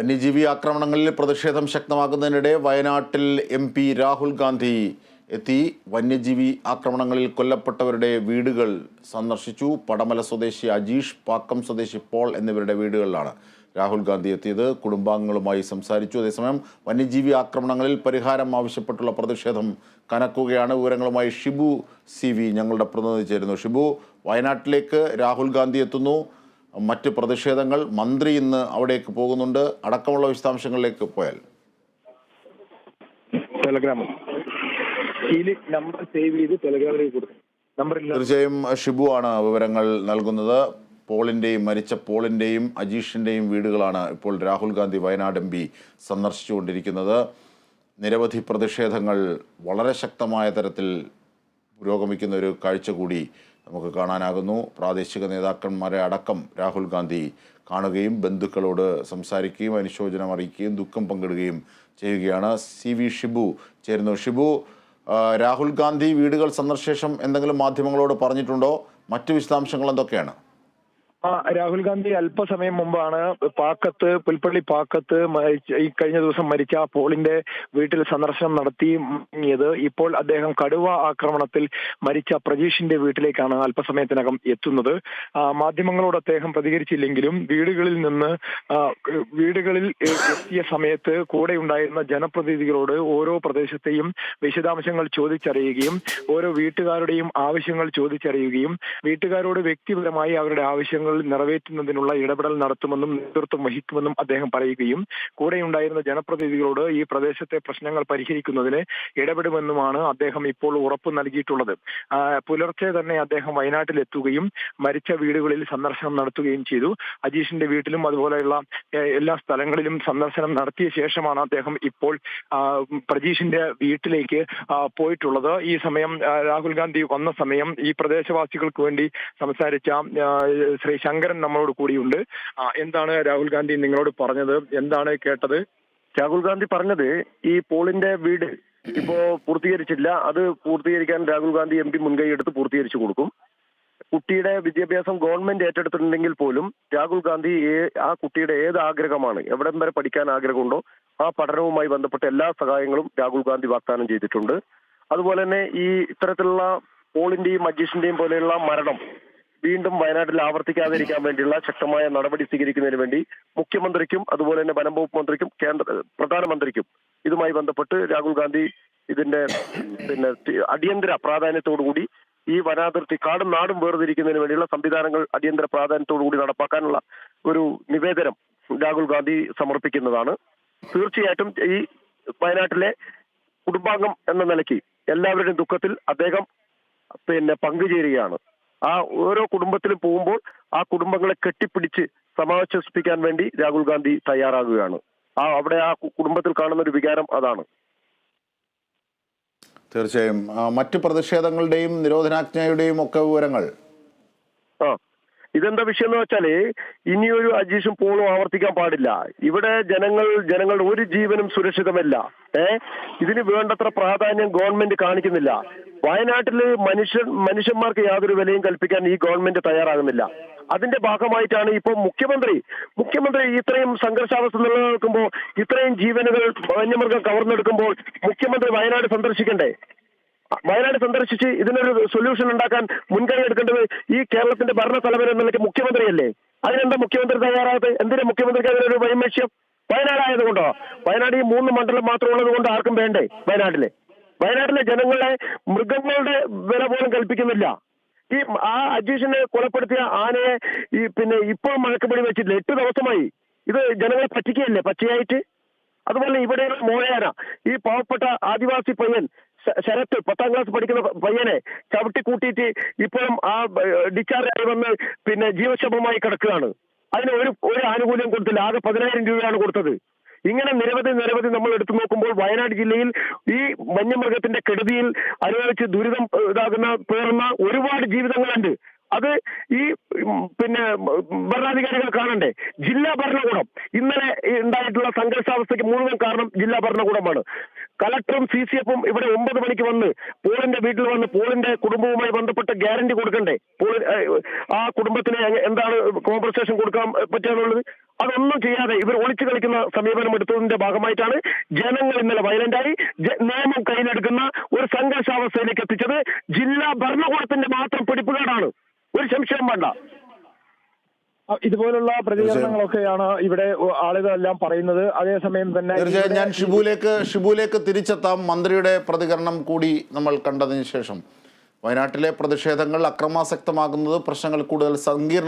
വന്യജീവി ആക്രമണങ്ങളിൽ പ്രതിഷേധം ശക്തമാകുന്നതിനിടെ വയനാട്ടിൽ MP രാഹുൽ ഗാന്ധി എത്തി. വന്യജീവി ആക്രമണങ്ങളിൽ കൊല്ലപ്പെട്ടവരുടെ വീടുകൾ സന്ദർശിച്ചു. പടമല സ്വദേശി അജീഷ്, പാക്കം സ്വദേശി പോൾ എന്നിവരുടെ വീടുകളിലാണ് രാഹുൽ ഗാന്ധി എത്തിയത്. കുടുംബാംഗങ്ങളുമായി സംസാരിച്ചു. അതേസമയം വന്യജീവി ആക്രമണങ്ങളിൽ പരിഹാരം ആവശ്യപ്പെട്ടുള്ള പ്രതിഷേധം കനക്കുകയാണ്. വിവരങ്ങളുമായി ഷിബു CV ഞങ്ങളുടെ പ്രതിനിധി ചേരുന്നു. ഷിബു, വയനാട്ടിലേക്ക് രാഹുൽ ഗാന്ധി എത്തുന്നു. മറ്റ് പ്രതിഷേധങ്ങൾ, മന്ത്രി ഇന്ന് അവിടേക്ക് പോകുന്നുണ്ട് അടക്കമുള്ള വിശദാംശങ്ങളിലേക്ക് പോയാൽ. തീർച്ചയായും ഷിബു ആണ് വിവരങ്ങൾ നൽകുന്നത്. മരിച്ച പോളിൻ്റെയും അജീഷിൻ്റെയും വീടുകളാണ് ഇപ്പോൾ രാഹുൽ ഗാന്ധി വയനാട് MP സന്ദർശിച്ചുകൊണ്ടിരിക്കുന്നത്. നിരവധി പ്രതിഷേധങ്ങൾ വളരെ ശക്തമായ തരത്തിൽ പുരോഗമിക്കുന്ന ഒരു കാഴ്ച കൂടി നമുക്ക് കാണാനാകുന്നു. പ്രാദേശിക നേതാക്കന്മാരെ അടക്കം രാഹുൽ ഗാന്ധി കാണുകയും ബന്ധുക്കളോട് സംസാരിക്കുകയും അനുശോചനം അറിയിക്കുകയും ദുഃഖം പങ്കിടുകയും ചെയ്യുകയാണ്. CV ഷിബു ചേരുന്നു. ഷിബു, രാഹുൽ ഗാന്ധി വീടുകൾ സന്ദർശിച്ച ശേഷം എന്തെങ്കിലും മാധ്യമങ്ങളോട് പറഞ്ഞിട്ടുണ്ടോ? മറ്റു വിശദാംശങ്ങൾ എന്തൊക്കെയാണ്? രാഹുൽ ഗാന്ധി അല്പസമയം മുമ്പാണ് പുൽപ്പള്ളി പാക്കത്ത് ഈ കഴിഞ്ഞ ദിവസം മരിച്ച പോളിന്റെ വീട്ടിൽ സന്ദർശനം നടത്തി മടങ്ങിയത്. ഇപ്പോൾ അദ്ദേഹം കടുവ ആക്രമണത്തിൽ മരിച്ച പ്രജീഷിന്റെ വീട്ടിലേക്കാണ് അല്പസമയത്തിനകം എത്തുന്നത്. മാധ്യമങ്ങളോട് അദ്ദേഹം പ്രതികരിച്ചില്ലെങ്കിലും വീടുകളിൽ എത്തിയ സമയത്ത് കൂടെ ഉണ്ടായിരുന്ന ജനപ്രതിനിധികളോട് ഓരോ പ്രദേശത്തെയും വിശദാംശങ്ങൾ ചോദിച്ചറിയുകയും ഓരോ വീട്ടുകാരുടെയും ആവശ്യങ്ങൾ ചോദിച്ചറിയുകയും വീട്ടുകാരോട് വ്യക്തിപരമായി അവരുടെ ആവശ്യങ്ങൾ നിറവേറ്റുന്നതിനുള്ള ഇടപെടൽ നടത്തുമെന്നും നേതൃത്വം വഹിക്കുമെന്നും അദ്ദേഹം പറയുകയും കൂടെയുണ്ടായിരുന്ന ജനപ്രതിനിധികളോട് ഈ പ്രദേശത്തെ പ്രശ്നങ്ങൾ പരിഹരിക്കുന്നതിന് ഇടപെടുമെന്നുമാണ് അദ്ദേഹം ഇപ്പോൾ ഉറപ്പ് നൽകിയിട്ടുള്ളത്. പുലർച്ചെ തന്നെ അദ്ദേഹം വയനാട്ടിൽ എത്തുകയും മരിച്ച വീടുകളിൽ സന്ദർശനം നടത്തുകയും ചെയ്തു. അജീഷിന്റെ വീട്ടിലും അതുപോലെയുള്ള എല്ലാ സ്ഥലങ്ങളിലും സന്ദർശനം നടത്തിയ ശേഷമാണ് അദ്ദേഹം ഇപ്പോൾ പ്രജീഷിന്റെ വീട്ടിലേക്ക് പോയിട്ടുള്ളത്. ഈ സമയം രാഹുൽ ഗാന്ധി വന്ന സമയം ഈ പ്രദേശവാസികൾക്ക് വേണ്ടി സംസാരിച്ച ശ്രീ ശങ്കരൻ നമ്മളോട് കൂടിയുണ്ട്. എന്താണ് രാഹുൽ ഗാന്ധി നിങ്ങളോട് പറഞ്ഞത്? എന്താണ് കേട്ടത്? രാഹുൽ ഗാന്ധി പറഞ്ഞത് ഈ പോളിന്റെ വീട് ഇപ്പോ പൂർത്തീകരിച്ചില്ല, അത് പൂർത്തീകരിക്കാൻ രാഹുൽ ഗാന്ധി MP മുൻകൈ എടുത്ത് പൂർത്തീകരിച്ചു കൊടുക്കും. കുട്ടിയുടെ വിദ്യാഭ്യാസം ഗവൺമെന്റ് ഏറ്റെടുത്തിട്ടുണ്ടെങ്കിൽ പോലും രാഹുൽ ഗാന്ധി ആ കുട്ടിയുടെ ഏത് ആഗ്രഹമാണ്, എവിടം വരെ പഠിക്കാൻ ആഗ്രഹമുണ്ടോ ആ പഠനവുമായി ബന്ധപ്പെട്ട എല്ലാ സഹായങ്ങളും രാഹുൽ ഗാന്ധി വാഗ്ദാനം ചെയ്തിട്ടുണ്ട്. അതുപോലെ തന്നെ ഈ ഇത്തരത്തിലുള്ള പോളിന്റെയും അജീഷിന്റെയും പോലെയുള്ള മരണം വീണ്ടും വയനാട്ടിൽ ആവർത്തിക്കാതിരിക്കാൻ വേണ്ടിയുള്ള ശക്തമായ നടപടി സ്വീകരിക്കുന്നതിന് വേണ്ടി മുഖ്യമന്ത്രിക്കും അതുപോലെ തന്നെ വനം വകുപ്പ് മന്ത്രിക്കും പ്രധാനമന്ത്രിക്കും ഇതുമായി ബന്ധപ്പെട്ട് രാഹുൽ ഗാന്ധി ഇതിന്റെ അടിയന്തര പ്രാധാന്യത്തോടുകൂടി ഈ വനാതിർത്തി കാടും നാടും വേർതിരിക്കുന്നതിന് വേണ്ടിയുള്ള സംവിധാനങ്ങൾ അടിയന്തര പ്രാധാന്യത്തോടുകൂടി നടപ്പാക്കാനുള്ള ഒരു നിവേദനം രാഹുൽ ഗാന്ധി സമർപ്പിക്കുന്നതാണ്. തീർച്ചയായിട്ടും ഈ വയനാട്ടിലെ കുടുംബാംഗം എന്ന നിലയ്ക്ക് എല്ലാവരുടെയും ദുഃഖത്തിൽ അദ്ദേഹം പങ്കുചേരുകയാണ്. ആ ഓരോ കുടുംബത്തിലും പോകുമ്പോൾ ആ കുടുംബങ്ങളെ കെട്ടിപ്പിടിച്ച് സമാശ്വസിപ്പിക്കാൻ വേണ്ടി രാഹുൽ ഗാന്ധി തയ്യാറാകുകയാണ്. അവിടെ ആ കുടുംബത്തിൽ കാണുന്ന ഒരു വികാരം അതാണ്. തീർച്ചയായും മറ്റു പ്രതിഷേധങ്ങളുടെയും നിരോധനാജ്ഞയുടെയും ഒക്കെ വിവരങ്ങൾ. ഇതെന്താ വിഷയം എന്ന് വെച്ചാല് ഇനിയൊരു അജീഷും പോളും ആവർത്തിക്കാൻ പാടില്ല. ഇവിടെ ജനങ്ങളുടെ ഒരു ജീവനും സുരക്ഷിതമല്ല. ഇതിന് വേണ്ടത്ര പ്രാധാന്യം ഗവൺമെന്റ് കാണിക്കുന്നില്ല. വയനാട്ടില് മനുഷ്യന്മാർക്ക് യാതൊരു വിലയും കൽപ്പിക്കാൻ ഈ ഗവൺമെന്റ് തയ്യാറാകുന്നില്ല. അതിന്റെ ഭാഗമായിട്ടാണ് ഇപ്പോൾ മുഖ്യമന്ത്രി ഇത്രയും സംഘർഷാവസ്ഥ നിലനിൽക്കുമ്പോൾ, ഇത്രയും ജീവനുകൾ വന്യമൃഗം കവർന്നെടുക്കുമ്പോൾ മുഖ്യമന്ത്രി വയനാട് സന്ദർശിക്കണ്ടേ? വയനാട് സന്ദർശിച്ച് ഇതിനൊരു സൊല്യൂഷൻ ഉണ്ടാക്കാൻ മുൻകൈ എടുക്കേണ്ടത് ഈ കേരളത്തിന്റെ ഭരണത്തലവൻ എന്ന നിലയ്ക്ക് മുഖ്യമന്ത്രിയല്ലേ? അതിനെന്താ മുഖ്യമന്ത്രി തയ്യാറാകാതെ? എന്തിനാ മുഖ്യമന്ത്രിക്ക് അതിനൊരു വൈമശ്യം? വയനാടായതുകൊണ്ടോ? വയനാട് ഈ 3 മണ്ഡലം മാത്രം ഉള്ളത് കൊണ്ട് ആർക്കും വേണ്ടേ? വയനാട്ടിലെ ജനങ്ങളെ മൃഗങ്ങളുടെ വില പോലും കൽപ്പിക്കുന്നില്ല. ആ അജീഷിനെ കൊലപ്പെടുത്തിയ ആനയെ ഇപ്പോൾ മഴക്കുപടി വെച്ചിട്ടില്ല. 8 ദിവസമായി. ഇത് ജനങ്ങളെ പറ്റിക്കുകയല്ലേ പച്ചയായിട്ട്? അതുപോലെ ഇവിടെ മോയാന, ഈ പാവപ്പെട്ട ആദിവാസി പയ്യൻ ശരത്ത് 10ാം ക്ലാസ് പഠിക്കുന്ന പയ്യനെ ചവിട്ടി കൂട്ടിയിട്ട് ഇപ്പോഴും ആ ഡിസ്ചാർജായി വന്ന് ജീവശവമായി കിടക്കുകയാണ്. അതിന് ഒരു ആനുകൂല്യം കൊടുത്തില്ല. ആകെ 10,000 രൂപയാണ് കൊടുത്തത്. ഇങ്ങനെ നിരവധി നമ്മൾ എടുത്തു നോക്കുമ്പോൾ വയനാട് ജില്ലയിൽ ഈ വന്യമൃഗത്തിന്റെ കെടുതിയിൽ അനുഭവിച്ച് ദുരിതം പേറുന്ന ഒരുപാട് ജീവിതങ്ങളുണ്ട്. അത് ഈ ഭരണാധികാരികൾ കാണണ്ടേ? ജില്ലാ ഭരണകൂടം ഇന്നലെ ഉണ്ടായിട്ടുള്ള സംഘർഷാവസ്ഥയ്ക്ക് മുഴുവൻ കാരണം ജില്ലാ ഭരണകൂടമാണ്. കളക്ടറും CCFും ഇവിടെ 9 മണിക്ക് വന്ന് പോളിന്റെ വീട്ടിൽ വന്ന് പോളിന്റെ കുടുംബവുമായി ബന്ധപ്പെട്ട് ഗ്യാരണ്ടി കൊടുക്കണ്ടേ? ആ കുടുംബത്തിന് എന്താണ് കോമ്പൻസേഷൻ കൊടുക്കാൻ പറ്റുകയെന്നുള്ളത് അതൊന്നും ചെയ്യാതെ ഇവർ ഒളിച്ചു കളിക്കുന്ന സമീപനം എടുത്തതിന്റെ ഭാഗമായിട്ടാണ് ജനങ്ങൾ ഇന്നലെ വയലന്റായി നിയമം കയ്യിലെടുക്കുന്ന ഒരു സംഘർഷാവസ്ഥയിലേക്ക് എത്തിച്ചത്. ജില്ലാ ഭരണകൂടത്തിന്റെ മാത്രം പിടിപ്പുകേടാണ്, ഒരു സംശയം വേണ്ട. ഇതുപോലുള്ള പ്രതികരണങ്ങളൊക്കെയാണ് ഇവിടെ ആളുകളെല്ലാം പറയുന്നത്. അതേസമയം തന്നെ തീർച്ചയായും ഞാൻ ഷിബുലേക്ക് തിരിച്ചെത്താം. മന്ത്രിയുടെ പ്രതികരണം കൂടി നമ്മൾ കണ്ടതിന് ശേഷം വയനാട്ടിലെ പ്രതിഷേധങ്ങൾ അക്രമാസക്തമാകുന്നത് പ്രശ്നങ്ങൾ കൂടുതൽ സങ്കീർണ